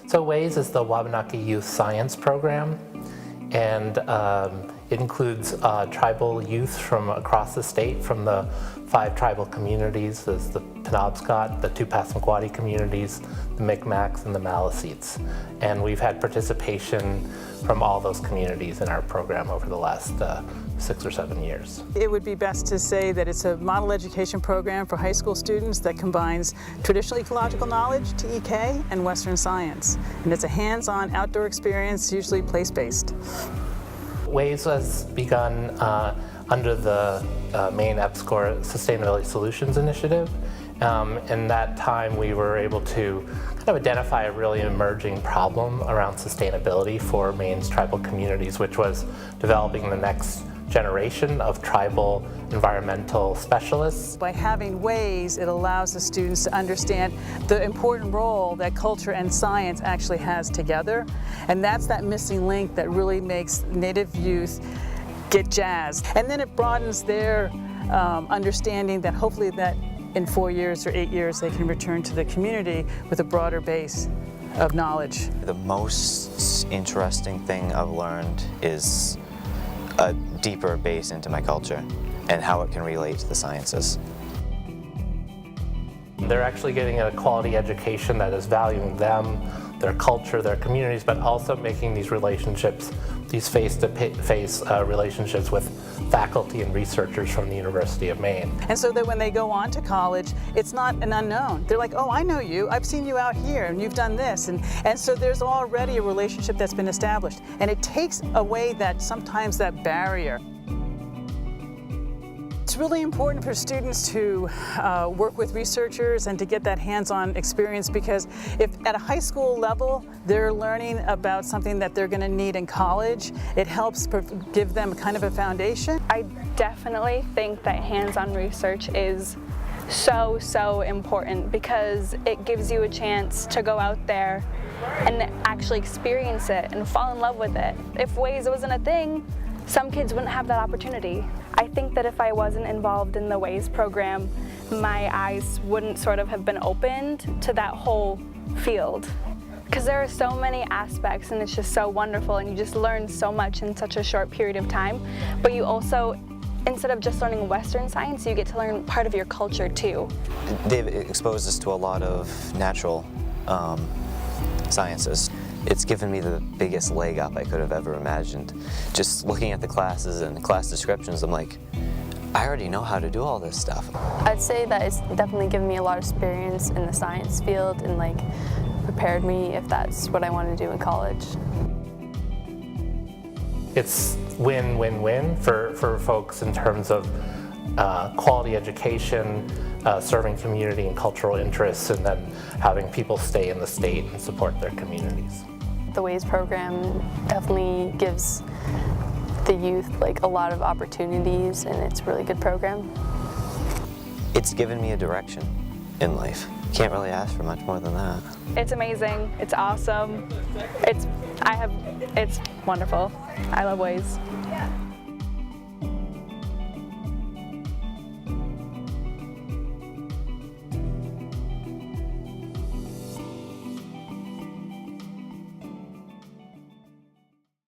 So WaYS is the Wabanaki Youth Science Program, and it includes tribal youth from across the state, from the 5 tribal communities. There's the Penobscot, the 2 Passamaquoddy communities, the Micmacs, and the Maliseets. And we've had participation from all those communities in our program over the last 6 or 7 years. It would be best to say that it's a model education program for high school students that combines traditional ecological knowledge, TEK, and Western science. And it's a hands-on outdoor experience, usually place-based. WaYS was begun under the Maine EPSCoR Sustainability Solutions Initiative. In that time we were able to kind of identify a really emerging problem around sustainability for Maine's tribal communities, which was developing the next generation of tribal environmental specialists. By having WaYS, it allows the students to understand the important role that culture and science actually has together. And that's that missing link that really makes Native youth get jazzed. And then it broadens their understanding that hopefully that in 4 years or 8 years they can return to the community with a broader base of knowledge. The most interesting thing I've learned is a deeper base into my culture and how it can relate to the sciences. They're actually getting a quality education that is valuing them, their culture, their communities, but also making these relationships, these face-to-face relationships with faculty and researchers from the University of Maine. And so that when they go on to college, it's not an unknown. They're like, oh, I know you, I've seen you out here, and you've done this. And so there's already a relationship that's been established. And it takes away that, sometimes that barrier. It's really important for students to work with researchers and to get that hands-on experience, because if at a high school level they're learning about something that they're going to need in college, it helps give them kind of a foundation. I definitely think that hands-on research is so important, because it gives you a chance to go out there and actually experience it and fall in love with it. If WaYS wasn't a thing, some kids wouldn't have that opportunity. I think that if I wasn't involved in the WaYS program, my eyes wouldn't sort of have been opened to that whole field. Because there are so many aspects and it's just so wonderful, and you just learn so much in such a short period of time. But you also, instead of just learning Western science, you get to learn part of your culture too. They've exposed us to a lot of natural sciences. It's given me the biggest leg up I could have ever imagined. Just looking at the classes and the class descriptions, I'm like, I already know how to do all this stuff. I'd say that it's definitely given me a lot of experience in the science field and like prepared me if that's what I want to do in college. It's win-win-win for folks in terms of quality education, serving community and cultural interests, and then having people stay in the state and support their communities. The WaYS program definitely gives the youth like a lot of opportunities, and it's a really good program. It's given me a direction in life. Can't really ask for much more than that. It's amazing, it's awesome, it's wonderful. I love WaYS.